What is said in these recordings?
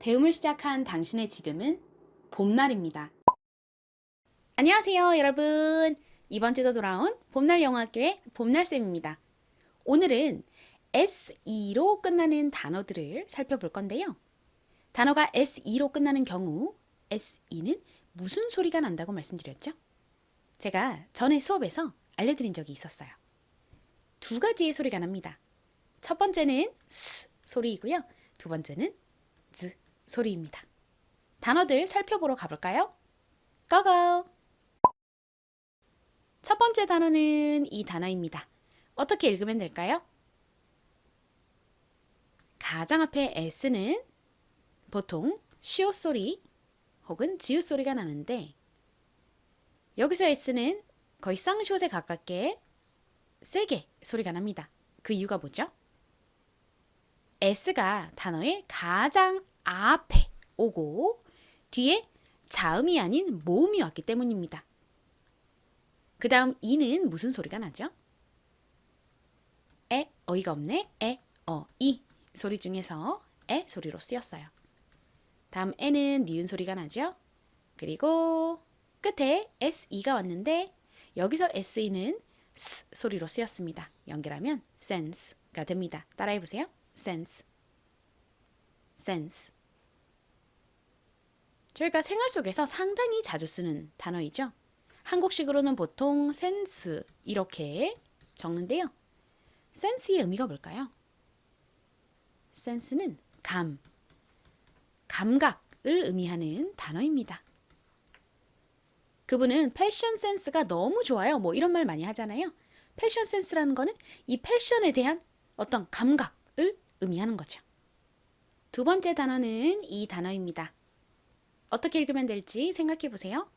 배움을 시작한 당신의 지금은 봄날입니다. 안녕하세요, 여러분. 이번 주도 돌아온 봄날 영어학교의 봄날쌤입니다. 오늘은 SE로 끝나는 단어들을 살펴볼 건데요. 단어가 SE로 끝나는 경우 SE는 무슨 소리가 난다고 말씀드렸죠? 제가 전에 수업에서 알려드린 적이 있었어요. 두 가지의 소리가 납니다. 첫 번째는 S 소리이고요. 두 번째는 Z 소리입니다. 단어들 살펴보러 가볼까요? 고고! 첫 번째 단어는 이 단어입니다. 어떻게 읽으면 될까요? 가장 앞에 S는 보통 시옷 소리 혹은 지읒 소리가 나는데 여기서 S는 거의 쌍시옷에 가깝게 세게 소리가 납니다. 그 이유가 뭐죠? S가 단어의 가장 앞에 오고 뒤에 자음이 아닌 모음이 왔기 때문입니다. 그 다음 이는 무슨 소리가 나죠? 어이가 없네. 이 소리 중에서 에 소리로 쓰였어요. 다음 에는 니은 소리가 나죠? 그리고 끝에 SE가 왔는데 여기서 SE는 S 소리로 쓰였습니다. 연결하면 sense가 됩니다. 따라해보세요. sense, sense. 저희가 생활 속에서 상당히 자주 쓰는 단어이죠. 한국식으로는 보통 센스 이렇게 적는데요. 센스의 의미가 뭘까요? 센스는 감각을 의미하는 단어입니다. 그분은 패션 센스가 너무 좋아요. 뭐 이런 말 많이 하잖아요. 패션 센스라는 거는 이 패션에 대한 어떤 감각을 의미하는 거죠. 두 번째 단어는 이 단어입니다. 어떻게 읽으면 될지 생각해 보세요.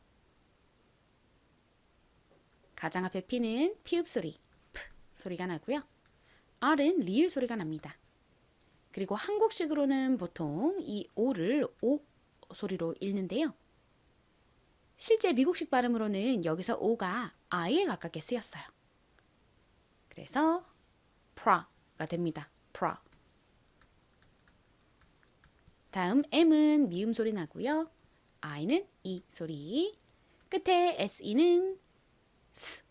가장 앞에 P는 피읍 소리, P 소리가 나고요. R은 리을 소리가 납니다. 그리고 한국식으로는 보통 이 O를 O 소리로 읽는데요. 실제 미국식 발음으로는 여기서 O가 I에 가깝게 쓰였어요. 그래서 pra가 됩니다. pra. 다음 M은 미음 소리 나고요. I는 이 소리. 끝에 SE는 S,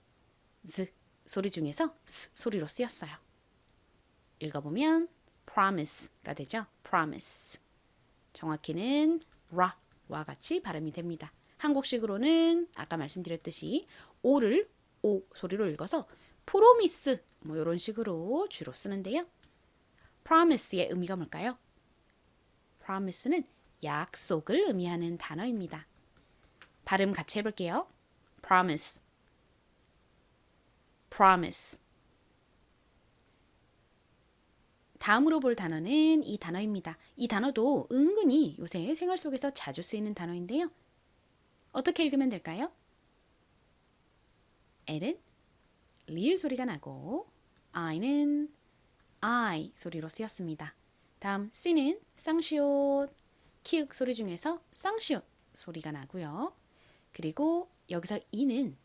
Z 소리 중에서 S 소리로 쓰였어요. 읽어보면 promise가 되죠. promise. 정확히는 ra와 같이 발음이 됩니다. 한국식으로는 아까 말씀드렸듯이 O를 O 소리로 읽어서 promise 뭐 이런 식으로 주로 쓰는데요. promise의 의미가 뭘까요? promise는 약속을 의미하는 단어입니다. 발음 같이 해볼게요. promise, promise. 다음으로 볼 단어는 이 단어입니다. 이 단어도 은근히 요새 생활 속에서 자주 쓰이는 단어인데요. 어떻게 읽으면 될까요? L은 리을 소리가 나고 I는 I 소리로 쓰였습니다. 다음 C는 쌍시옷, 키읔 소리 중에서 쌍시옷 소리가 나고요. 그리고 여기서 E는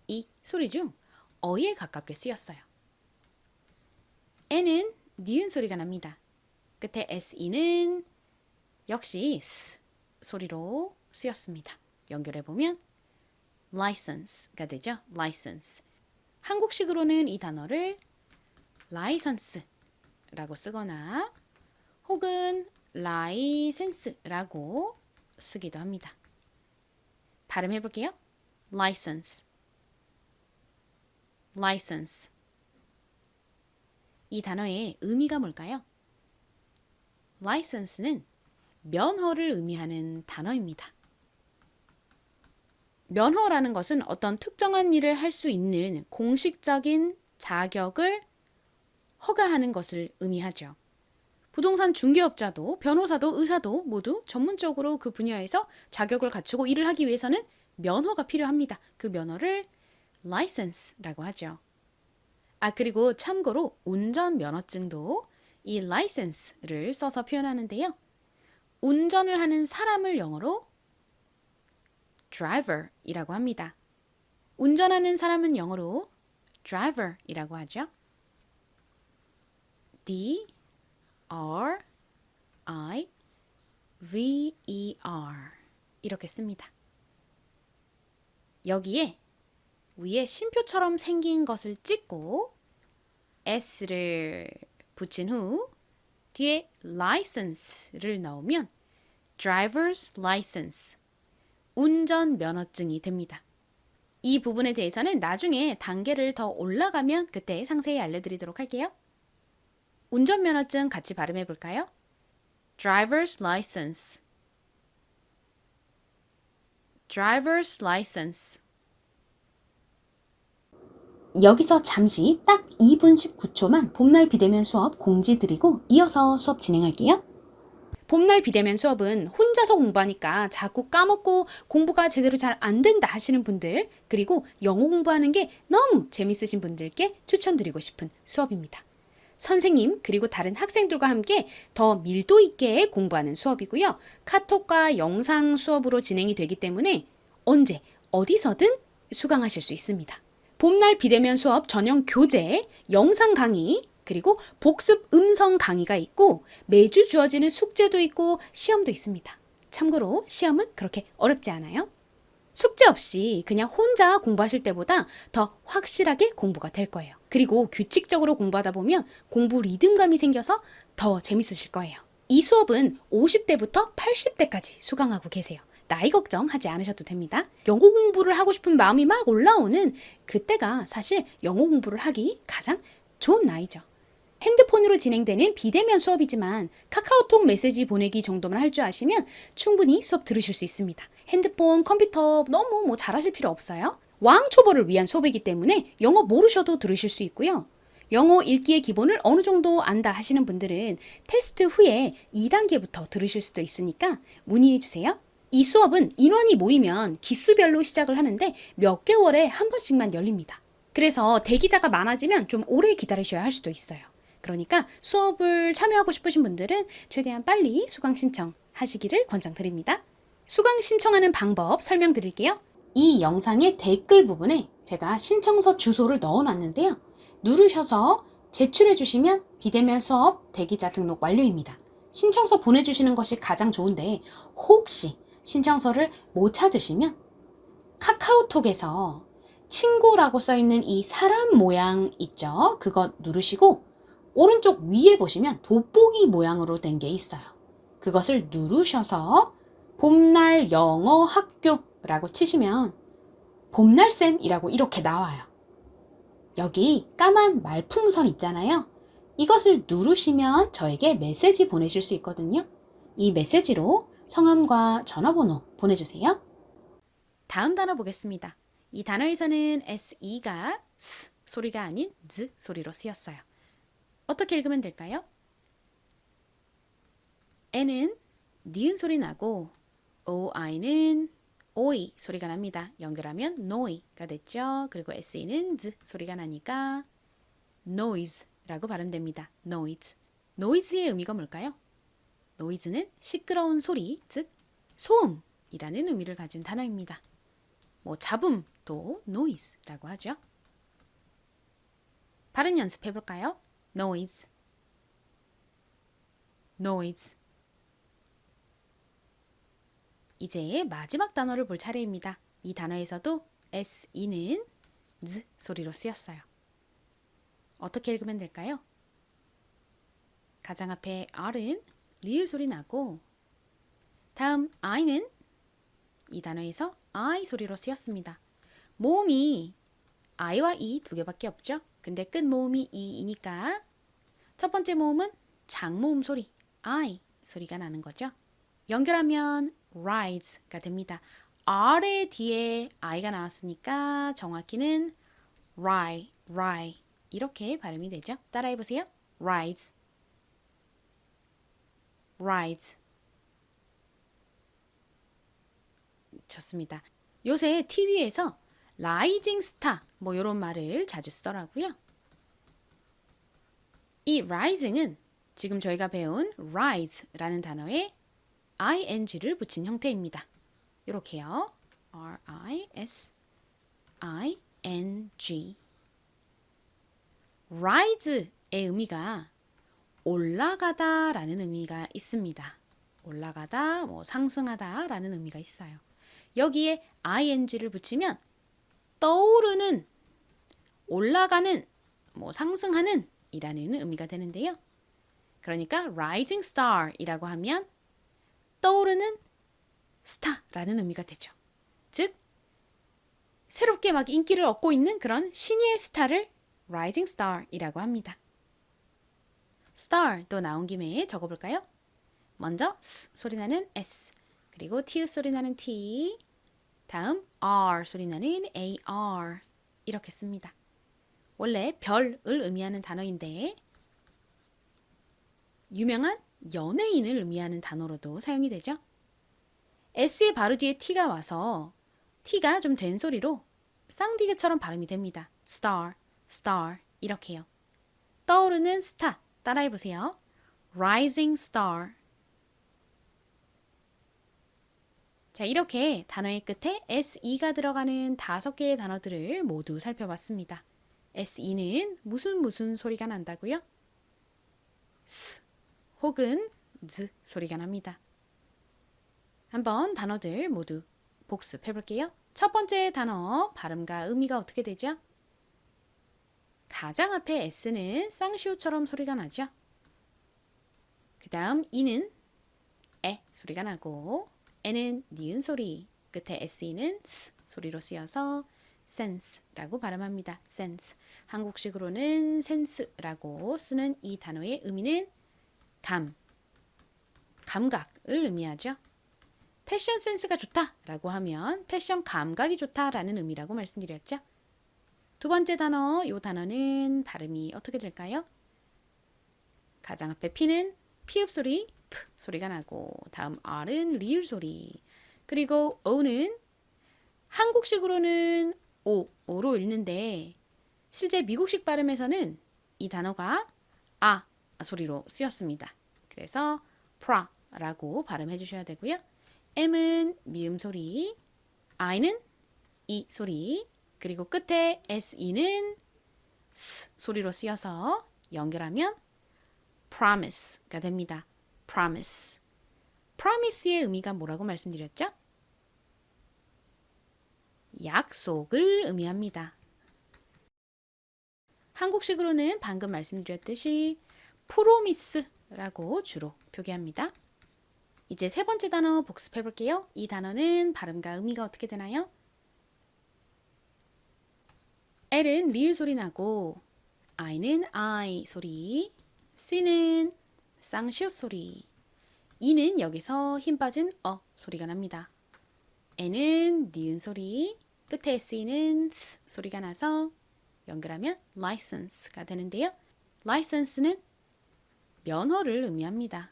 이 소리 중 어에 가깝게 쓰였어요. N은 니은 소리가 납니다. 끝에 SE는 역시 S 소리로 쓰였습니다. 연결해보면 license가 되죠. license. 한국식으로는 이 단어를 license라고 쓰거나 혹은 license라고 쓰기도 합니다. 발음해볼게요. license, license. 이 단어의 의미가 뭘까요? license는 면허를 의미하는 단어입니다. 면허라는 것은 어떤 특정한 일을 할 수 있는 공식적인 자격을 허가하는 것을 의미하죠. 부동산 중개업자도 변호사도 의사도 모두 전문적으로 그 분야에서 자격을 갖추고 일을 하기 위해서는 면허가 필요합니다. 그 면허를 license라고 하죠. 그리고 참고로 운전면허증도 이 license를 써서 표현하는데요. 운전을 하는 사람을 영어로 driver이라고 합니다. 운전하는 사람은 영어로 driver이라고 하죠. D, R, V-E-R 이렇게 씁니다. 여기에 위에 쉼표처럼 생긴 것을 찍고 S를 붙인 후 뒤에 license를 넣으면 driver's license, 운전면허증이 됩니다. 이 부분에 대해서는 나중에 단계를 더 올라가면 그때 상세히 알려드리도록 할게요. 운전면허증 같이 발음해 볼까요? driver's license, driver's license. 여기서 잠시 딱 2분 19초만 봄날 비대면 수업 공지 드리고 이어서 수업 진행할게요. 봄날 비대면 수업은 혼자서 공부하니까 자꾸 까먹고 공부가 제대로 잘 안 된다 하시는 분들, 그리고 영어 공부하는 게 너무 재밌으신 분들께 추천드리고 싶은 수업입니다. 선생님 그리고 다른 학생들과 함께 더 밀도 있게 공부하는 수업이고요. 카톡과 영상 수업으로 진행이 되기 때문에 언제 어디서든 수강하실 수 있습니다. 봄날 비대면 수업 전용 교재, 영상 강의, 그리고 복습 음성 강의가 있고 매주 주어지는 숙제도 있고 시험도 있습니다. 참고로 시험은 그렇게 어렵지 않아요. 숙제 없이 그냥 혼자 공부하실 때보다 더 확실하게 공부가 될 거예요. 그리고 규칙적으로 공부하다 보면 공부 리듬감이 생겨서 더 재밌으실 거예요. 이 수업은 50대부터 80대까지 수강하고 계세요. 나이 걱정하지 않으셔도 됩니다. 영어 공부를 하고 싶은 마음이 막 올라오는 그때가 사실 영어 공부를 하기 가장 좋은 나이죠. 핸드폰으로 진행되는 비대면 수업이지만 카카오톡 메시지 보내기 정도만 할 줄 아시면 충분히 수업 들으실 수 있습니다. 핸드폰, 컴퓨터 너무 잘하실 필요 없어요. 왕초보를 위한 수업이기 때문에 영어 모르셔도 들으실 수 있고요. 영어 읽기의 기본을 어느 정도 안다 하시는 분들은 테스트 후에 2단계부터 들으실 수도 있으니까 문의해 주세요. 이 수업은 인원이 모이면 기수별로 시작을 하는데 몇 개월에 한 번씩만 열립니다. 그래서 대기자가 많아지면 좀 오래 기다리셔야 할 수도 있어요. 그러니까 수업을 참여하고 싶으신 분들은 최대한 빨리 수강 신청하시기를 권장드립니다. 수강 신청하는 방법 설명드릴게요. 이 영상의 댓글 부분에 제가 신청서 주소를 넣어놨는데요. 누르셔서 제출해 주시면 비대면 수업 대기자 등록 완료입니다. 신청서 보내주시는 것이 가장 좋은데 혹시 신청서를 못 찾으시면 카카오톡에서 친구라고 써있는 이 사람 모양 있죠? 그거 누르시고 오른쪽 위에 보시면 돋보기 모양으로 된 게 있어요. 그것을 누르셔서 봄날 영어 학교라고 치시면 봄날쌤이라고 이렇게 나와요. 여기 까만 말풍선 있잖아요. 이것을 누르시면 저에게 메시지 보내실 수 있거든요. 이 메시지로 성함과 전화번호 보내주세요. 다음 단어 보겠습니다. 이 단어에서는 SE가 S 소리가 아닌 Z 소리로 쓰였어요. 어떻게 읽으면 될까요? N은 니은 소리 나고 OI는 OI 소리가 납니다. 연결하면 NOI가 됐죠. 그리고 SE는 Z 소리가 나니까 noise라고 발음됩니다. noise. noise의 의미가 뭘까요? noise는 시끄러운 소리, 즉 소음이라는 의미를 가진 단어입니다. 잡음도 noise라고 하죠. 발음 연습해 볼까요? noise, noise. 이제 마지막 단어를 볼 차례입니다. 이 단어에서도 SE는 Z 소리로 쓰였어요. 어떻게 읽으면 될까요? 가장 앞에 R은 리을 소리 나고 다음 I는 이 단어에서 I 소리로 쓰였습니다. 모음이 I와 E 두 개밖에 없죠. 근데 끝 모음이 E이니까 첫 번째 모음은 장모음 소리 I 소리가 나는 거죠. 연결하면 rise가 됩니다. R의 뒤에 I가 나왔으니까 정확히는 rise 이렇게 발음이 되죠. 따라해보세요. rise, rise. 좋습니다. 요새 TV에서 rising star 이런 말을 자주 쓰더라고요. 이 rising은 지금 저희가 배운 rise라는 단어에 ing를 붙인 형태입니다. 이렇게요. R-I-S-I-N-G. rise의 의미가 올라가다 라는 의미가 있습니다. 올라가다, 뭐 상승하다 라는 의미가 있어요. 여기에 ing를 붙이면 떠오르는, 올라가는, 뭐 상승하는 이라는 의미가 되는데요. 그러니까 rising star 이라고 하면 떠오르는 스타라는 의미가 되죠. 즉 새롭게 막 인기를 얻고 있는 그런 신예의 스타를 rising star 이라고 합니다. star 또 나온 김에 적어볼까요? 먼저 S 소리 나는 S, 그리고 T 소리 나는 T, 다음 R 소리 나는 AR 이렇게 씁니다. 원래 별을 의미하는 단어인데 유명한 연예인을 의미하는 단어로도 사용이 되죠. S의 바로 뒤에 T가 와서 T가 좀 된 소리로 쌍디귿처럼 발음이 됩니다. star, star 이렇게요. 떠오르는 스타 따라해보세요. rising star. 자, 이렇게 단어의 끝에 SE가 들어가는 5개의 단어들을 모두 살펴봤습니다. SE는 무슨 소리가 난다고요? S 혹은 Z 소리가 납니다. 한번 단어들 모두 복습해 볼게요. 첫 번째 단어 발음과 의미가 어떻게 되죠? 가장 앞에 S는 쌍시오처럼 소리가 나죠. 그 다음 E는 에 소리가 나고 N은 니은 소리, 끝에 SE는 S 소리로 쓰여서 sense라고 발음합니다. sense. 한국식으로는 sense라고 쓰는 이 단어의 의미는 감각을 의미하죠. 패션 센스가 좋다라고 하면 패션 감각이 좋다라는 의미라고 말씀드렸죠. 두 번째 단어, 이 단어는 발음이 어떻게 될까요? 가장 앞에 P는 피읍 소리, P 소리가 나고 다음 R은 리을 소리, 그리고 O는 한국식으로는 오로 읽는데 실제 미국식 발음에서는 이 단어가 아 소리로 쓰였습니다. 그래서 pra라고 발음해 주셔야 되고요. M은 미음 소리, I는 이 소리, 그리고 끝에 SE는 S 소리로 쓰여서 연결하면 promise가 됩니다. promise. promise의 의미가 뭐라고 말씀드렸죠? 약속을 의미합니다. 한국식으로는 방금 말씀드렸듯이 프로미스라고 주로 표기합니다. 이제 세 번째 단어 복습해 볼게요. 이 단어는 발음과 의미가 어떻게 되나요? L은 리을 소리 나고 I는 I 소리, C는 쌍시옷 소리, E는 여기서 힘 빠진 소리가 납니다. N은 니은 소리, 끝에 SE는 S 소리가 나서 연결하면 license가 되는데요. license는 면허를 의미합니다.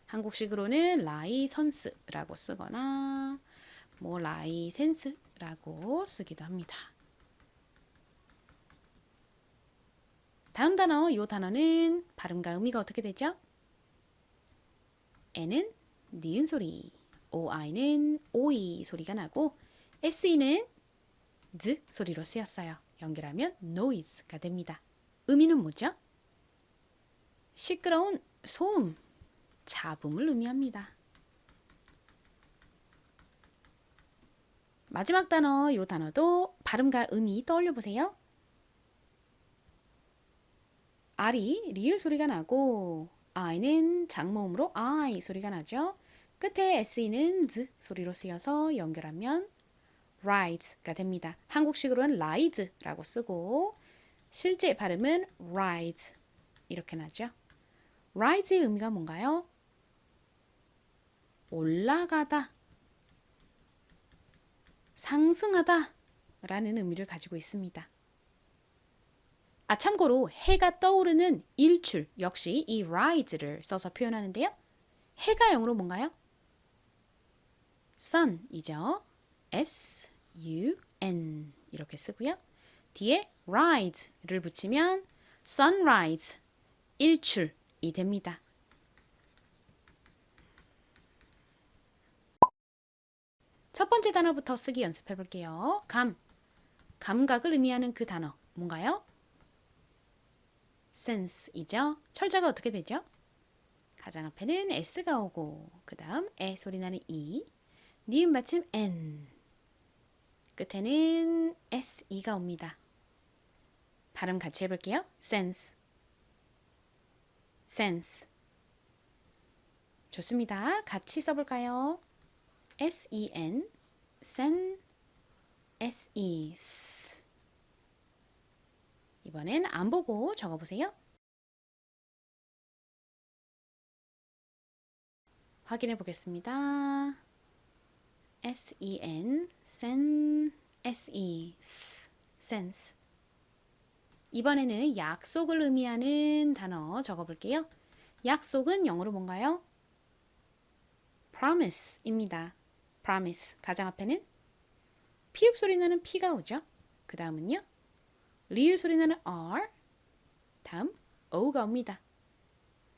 한국식으로는 라이선스라고 쓰거나 뭐 라이센스라고 쓰기도 합니다. 다음 단어, 이 단어는 발음과 의미가 어떻게 되죠? N은 니은 소리, OI는 오이 소리가 나고 SE는 Z 소리로 쓰였어요. 연결하면 noise가 됩니다. 의미는 뭐죠? 시끄러운 소음, 잡음을 의미합니다. 마지막 단어, 이 단어도 발음과 의미 떠올려 보세요. R이 리을 소리가 나고 I는 장모음으로 I 소리가 나죠. 끝에 SE는 Z 소리로 쓰여서 연결하면 rise가 됩니다. 한국식으로는 rise라고 쓰고 실제 발음은 rise 이렇게 나죠. rise의 의미가 뭔가요? 올라가다, 상승하다 라는 의미를 가지고 있습니다. 참고로 해가 떠오르는 일출 역시 이 rise를 써서 표현하는데요. 해가 영어로 뭔가요? sun이죠. S-U-N 이렇게 쓰고요. 뒤에 rise를 붙이면 sunrise, 일출이 됩니다. 첫 번째 단어부터 쓰기 연습해 볼게요. 감각을 의미하는 그 단어 뭔가요? sense이죠. 철자가 어떻게 되죠? 가장 앞에는 S가 오고 그 다음 에 소리 나는 E, 니은 받침 N, 끝에는 SE가 옵니다. 발음 같이 해볼게요. sense, sense. 좋습니다. 같이 써볼까요? S-E-N, sen, S-E, s. 이번엔 안 보고 적어보세요. 확인해 보겠습니다. S-E-N, sen, S-E, s, sense. 이번에는 약속을 의미하는 단어 적어볼게요. 약속은 영어로 뭔가요? promise입니다. promise. 가장 앞에는 피읍 소리 나는 P가 오죠. 그 다음은요. 리을 소리 나는 R. 다음 O가 옵니다.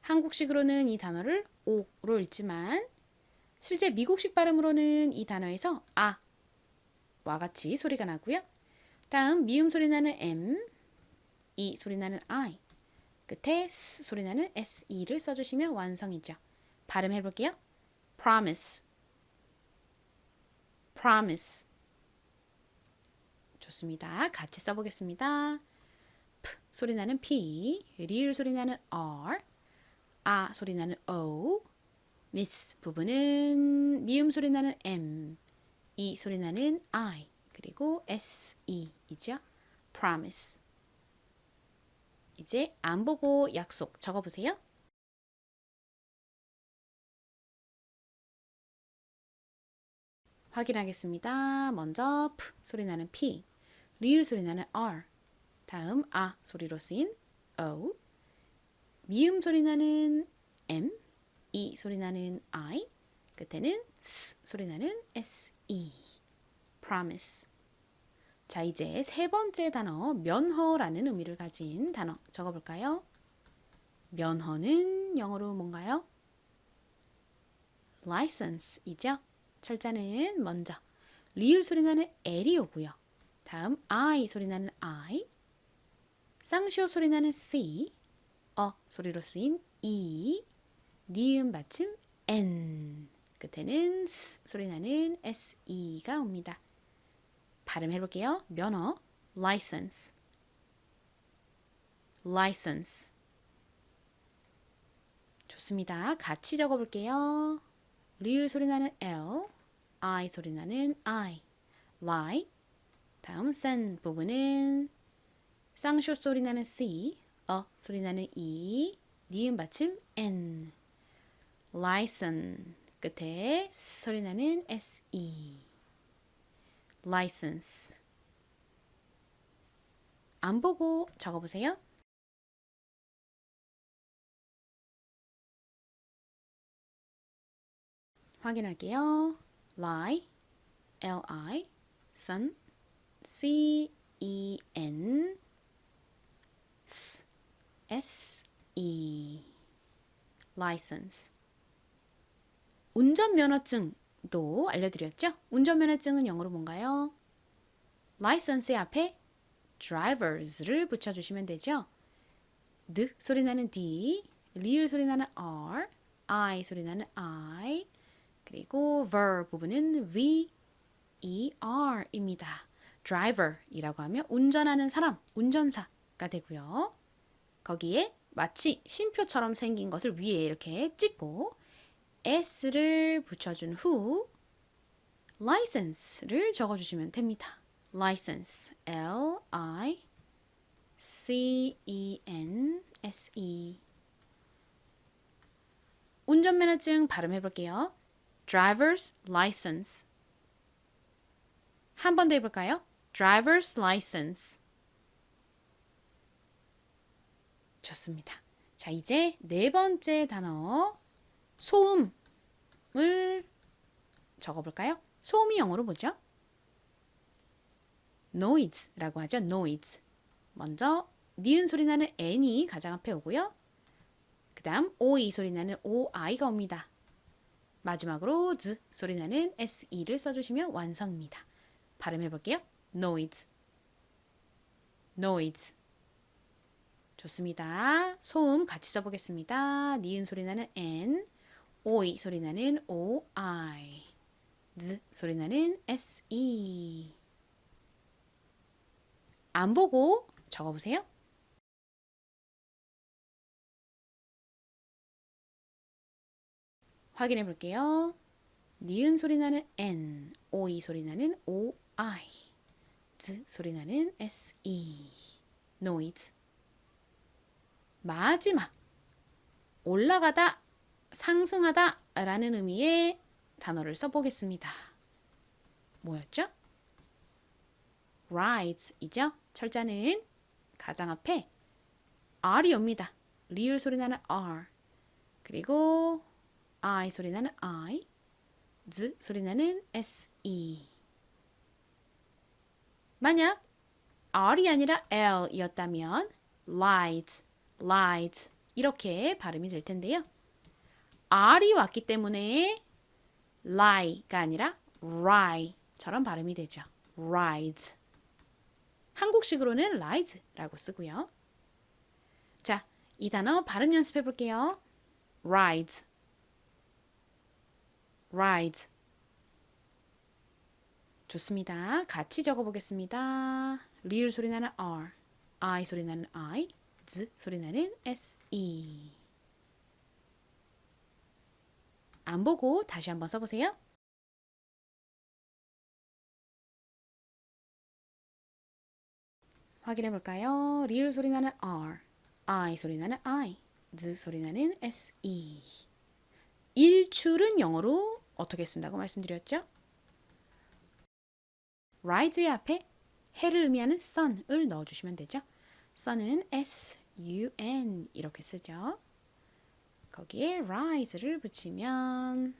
한국식으로는 이 단어를 O로 읽지만 실제 미국식 발음으로는 이 단어에서 아와 같이 소리가 나고요. 다음 미음 소리 나는 M, 이 소리 나는 I, 끝에 S 소리 나는 SE를 써주시면 완성이죠. 발음해 볼게요. promise, promise. 좋습니다. 같이 써보겠습니다. P 소리 나는 P, 리을 소리 나는 R, 아 소리 나는 O, miss 부분은 미음 소리 나는 M, 이 소리 나는 I, 그리고 SE이죠. promise. 이제 안 보고 약속 적어보세요. 확인하겠습니다. 먼저 P 소리 나는 P, 리을 소리 나는 R, 다음 아 소리로 쓰인 O, 미음 소리 나는 M, 이 소리 나는 I, 끝에는 S 소리 나는 SE, promise. 자, 이제 세 번째 단어 면허라는 의미를 가진 단어 적어볼까요? 면허는 영어로 뭔가요? license이죠. 철자는 먼저 리을 소리 나는 L이 오고요. 다음 I 소리 나는 I, 쌍시오 소리 나는 C, 소리로 쓰인 E, 니은 받침 N, 끝에는 S 소리 나는 SE가 옵니다. 발음해 볼게요. 면허, license, license. 좋습니다. 같이 적어볼게요. 리을 소리 나는 L, I 소리 나는 I, lie. 다음 sen 부분은 쌍쇼 소리 나는 C, 소리 나는 E, 니은 받침 N, license. 끝에 소리 나는 SE, license. 안 보고 적어보세요. 확인할게요. lie, L-I, sun, C-E-N, S, S-E, license. 운전면허증도 알려드렸죠? 운전면허증은 영어로 뭔가요? license의 앞에 drivers를 붙여주시면 되죠. D 소리 나는 D, 리을 소리 나는 R, I 소리 나는 I, 그리고 ver 부분은 V, E, R입니다. driver이라고 하면 운전하는 사람, 운전사가 되고요. 거기에 마치 쉼표처럼 생긴 것을 위에 이렇게 찍고 S를 붙여준 후 license를 적어주시면 됩니다. license, L-I-C-E-N-S-E. 운전면허증 발음해 볼게요. driver's license. 한 번 더 해볼까요? driver's license. 좋습니다. 자, 이제 네 번째 단어 소음을 적어볼까요? 소음이 영어로 뭐죠? noise라고 하죠. noise. 먼저 니은 소리 나는 n이 가장 앞에 오고요. 그 다음 oi 소리 나는 oi가 옵니다. 마지막으로 z 소리 나는 se를 써주시면 완성입니다. 발음해 볼게요. noise, noise. 좋습니다. 소음 같이 써보겠습니다. 니은 소리 나는 N, 오이 소리 나는 OI, Z 소리 나는 SE. 안 보고 적어보세요. 확인해 볼게요. 니은 소리 나는 N, 오이 소리 나는 OI, Z 소리 나는 SE. noise. 마지막 올라가다, 상승하다 라는 의미의 단어를 써보겠습니다. 뭐였죠? rise 이죠? 철자는 가장 앞에 R이 옵니다. 리을 소리 나는 R, 그리고 I 소리 나는 I, Z 소리 나는 SE. 만약 R이 아니라 L이었다면 light, light 이렇게 발음이 될 텐데요. R이 왔기 때문에 lie가 아니라 rie처럼 발음이 되죠. rise. 한국식으로는 rise라고 쓰고요. 자, 이 단어 발음 연습해 볼게요. rise, rise. 좋습니다. 같이 적어보겠습니다. 리을 소리 나는 R, I 소리 나는 I, Z 소리 나는 SE. 안 보고 다시 한번 써보세요. 확인해 볼까요? 리을 소리 나는 R, I 소리 나는 I, Z 소리 나는 SE. 일출은 영어로 어떻게 쓴다고 말씀드렸죠? rise의 앞에 해를 의미하는 sun을 넣어주시면 되죠. sun은 S-U-N 이렇게 쓰죠. 거기에 rise를 붙이면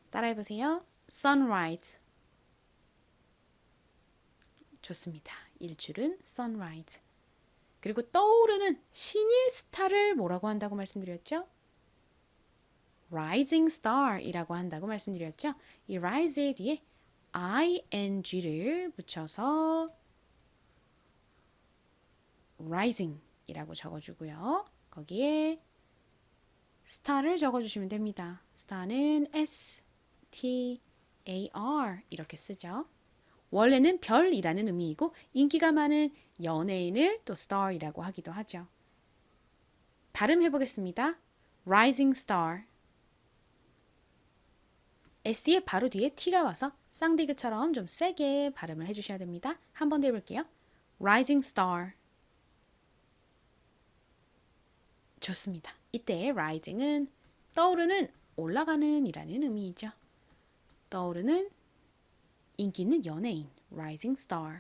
따라해보세요. sunrise. 좋습니다. 일출은 sunrise. 그리고 떠오르는 신의 스타를 뭐라고 한다고 말씀드렸죠? rising star 이라고 한다고 말씀드렸죠. 이 rise의 뒤에 ing를 붙여서 rising 이라고 적어주고요. 거기에 star를 적어주시면 됩니다. star는 S-T-A-R 이렇게 쓰죠. 원래는 별이라는 의미이고 인기가 많은 연예인을 또 star이라고 하기도 하죠. 발음해 보겠습니다. rising star. S의 바로 뒤에 T가 와서 쌍디귿처럼 좀 세게 발음을 해주셔야 됩니다. 한 번 더 해볼게요. rising star. 좋습니다. 이때 rising은 떠오르는, 올라가는 이라는 의미이죠. 떠오르는 인기 있는 연예인, rising star.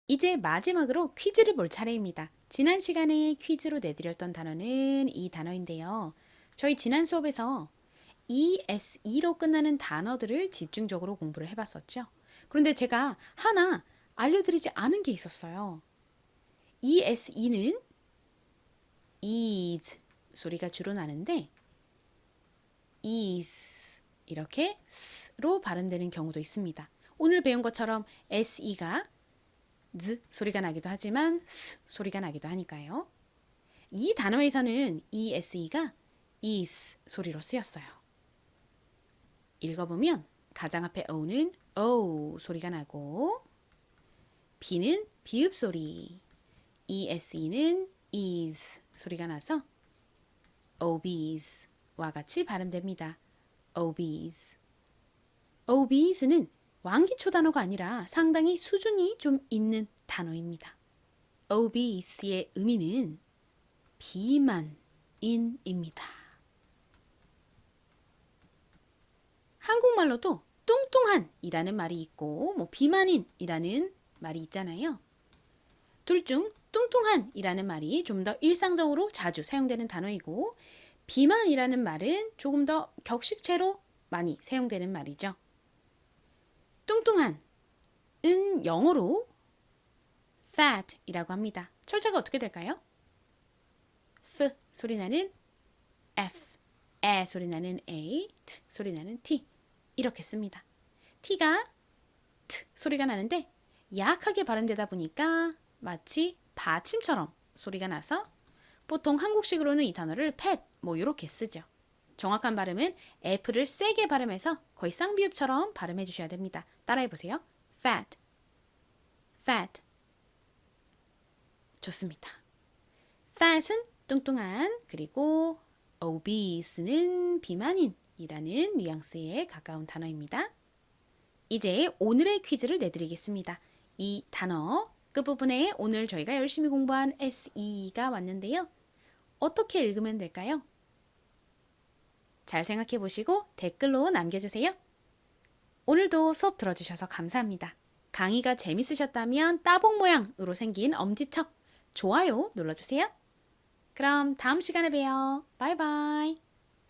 이제 마지막으로 퀴즈를 볼 차례입니다. 지난 시간에 퀴즈로 내드렸던 단어는 이 단어인데요. 저희 지난 수업에서 ESE로 끝나는 단어들을 집중적으로 공부를 해봤었죠. 그런데 제가 하나 알려드리지 않은 게 있었어요. ESE는 is 소리가 주로 나는데 is 이렇게 s로 발음되는 경우도 있습니다. 오늘 배운 것처럼 SE가 z 소리가 나기도 하지만 s 소리가 나기도 하니까요. 이 단어에서는 ESE가 is 소리로 쓰였어요. 읽어보면 가장 앞에 O는 O 소리가 나고 B는 비읍 소리, ESE는 is 소리가 나서 obes와 같이 발음됩니다. obese. obese는 왕기초 단어가 아니라 상당히 수준이 좀 있는 단어입니다. obese의 의미는 비만인입니다. 한국말로도 뚱뚱한이라는 말이 있고 비만인이라는 말이 있잖아요. 둘 중 뚱뚱한이라는 말이 좀 더 일상적으로 자주 사용되는 단어이고 비만이라는 말은 조금 더 격식체로 많이 사용되는 말이죠. 뚱뚱한은 영어로 fat이라고 합니다. 철자가 어떻게 될까요? F 소리 나는 F, 에 소리 나는 A, T 소리 나는 T 이렇게 씁니다. T가 T 소리가 나는데 약하게 발음되다 보니까 마치 받침처럼 소리가 나서 보통 한국식으로는 이 단어를 pet 뭐 이렇게 쓰죠. 정확한 발음은 F를 세게 발음해서 거의 쌍비읍처럼 발음해 주셔야 됩니다. 따라해 보세요. fat, fat. 좋습니다. fat은 뚱뚱한, 그리고 obese는 비만인이라는 뉘앙스에 가까운 단어입니다. 이제 오늘의 퀴즈를 내드리겠습니다. 이 단어 끝부분에 오늘 저희가 열심히 공부한 SE가 왔는데요. 어떻게 읽으면 될까요? 잘 생각해 보시고 댓글로 남겨주세요. 오늘도 수업 들어주셔서 감사합니다. 강의가 재밌으셨다면 따봉 모양으로 생긴 엄지척 좋아요 눌러주세요. 그럼 다음 시간에 봬요. 바이바이.